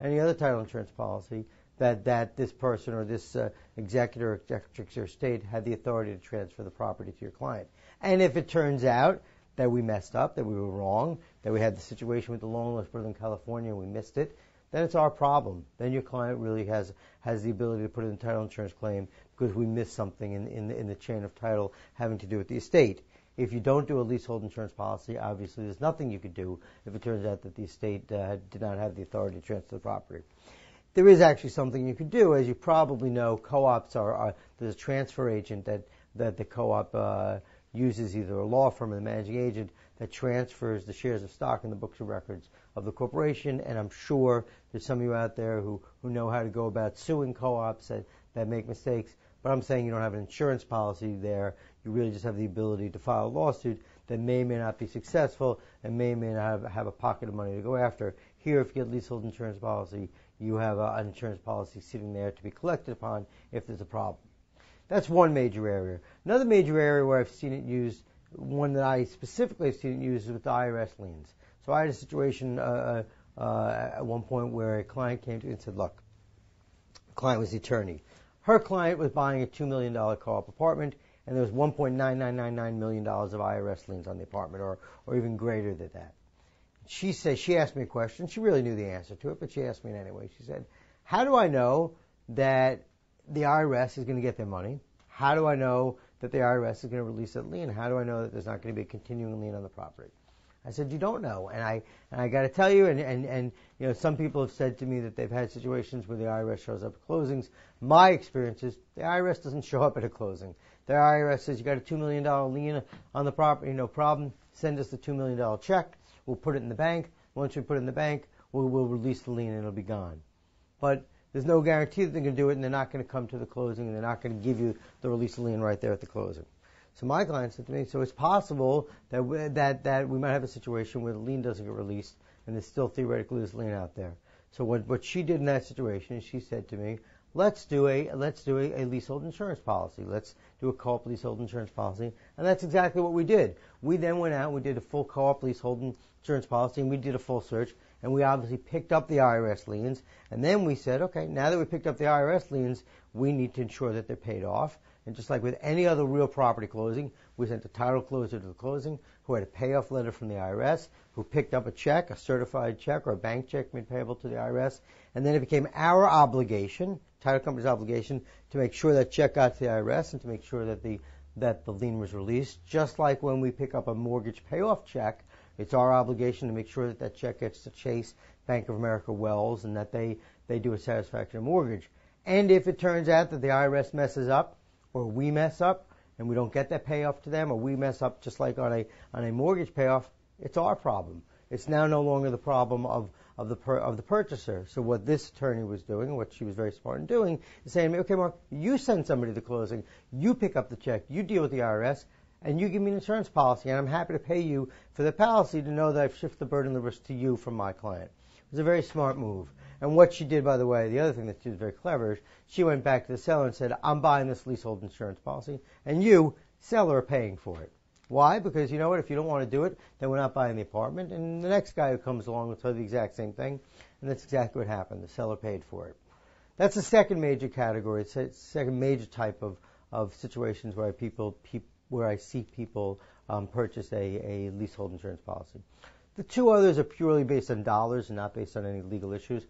any other title insurance policy that this person or this executor or executrix or estate had the authority to transfer the property to your client. And if it turns out that we messed up, that we were wrong, that we had the situation with the loan in Northern California and we missed it, then it's our problem. Then your client really has the ability to put in a title insurance claim because we missed something in the chain of title having to do with the estate. If you don't do a leasehold insurance policy, obviously there's nothing you could do if it turns out that the estate did not have the authority to transfer the property. There is actually something you could do. As you probably know, co-ops there's a transfer agent that the co-op uses, either a law firm or the managing agent, that transfers the shares of stock in the books of records of the corporation. And I'm sure there's some of you out there who know how to go about suing co-ops that make mistakes. But I'm saying you don't have an insurance policy there. You really just have the ability to file a lawsuit that may or may not be successful and may or may not have a pocket of money to go after. Here, if you get a leasehold insurance policy, you have an insurance policy sitting there to be collected upon if there's a problem. That's one major area. Another major area where I've seen it used, one that I specifically have seen it used, is with the IRS liens. So I had a situation at one point where a client came to me and said, look, the client was the attorney. Her client was buying a $2 million co-op apartment, and there was $1.9999 million of IRS liens on the apartment, or even greater than that. She asked me a question. She really knew the answer to it, but she asked me it anyway. She said, how do I know that the IRS is going to get their money? How do I know that the IRS is going to release that lien? How do I know that there's not going to be a continuing lien on the property? I said, you don't know. And I got to tell you, and you know, some people have said to me that they've had situations where the IRS shows up at closings. My experience is the IRS doesn't show up at a closing. The IRS says, you got a $2 million lien on the property, no problem. Send us the $2 million check. We'll put it in the bank. Once we put it in the bank, we'll release the lien and it'll be gone. But there's no guarantee that they're going to do it, and they're not going to come to the closing, and they're not going to give you the release of lien right there at the closing. So my client said to me, so it's possible that we might have a situation where the lien doesn't get released, and there's still theoretically this lien out there. So what she did in that situation is she said to me, let's do a leasehold insurance policy. Let's do a co-op leasehold insurance policy. And that's exactly what we did. We then went out and we did a full co-op leasehold insurance policy, and we did a full search, and we obviously picked up the IRS liens. And then we said, okay, now that we picked up the IRS liens, we need to ensure that they're paid off. And just like with any other real property closing, we sent a title closer to the closing who had a payoff letter from the IRS, who picked up a check, a certified check or a bank check made payable to the IRS. And then it became our obligation, title company's obligation, to make sure that check got to the IRS and to make sure that the lien was released. Just like when we pick up a mortgage payoff check, it's our obligation to make sure that check gets to Chase, Bank of America, Wells, and that they do a satisfactory mortgage. And if it turns out that the IRS messes up, or we mess up and we don't get that payoff to them, or we mess up just like on a mortgage payoff, it's our problem. It's now no longer the problem of the purchaser. So what this attorney was doing, and what she was very smart in doing, is saying, okay, Mark, you send somebody to the closing, you pick up the check, you deal with the IRS, and you give me an insurance policy, and I'm happy to pay you for the policy to know that I've shifted the burden of the risk to you from my client. It was a very smart move. And what she did, by the way, the other thing that she was very clever is she went back to the seller and said, I'm buying this leasehold insurance policy, and you, seller, are paying for it. Why? Because you know what? If you don't want to do it, then we're not buying the apartment. And the next guy who comes along will tell you the exact same thing. And that's exactly what happened. The seller paid for it. That's the second major category. It's the second major type of situations where I see people purchase a leasehold insurance policy. The two others are purely based on dollars and not based on any legal issues.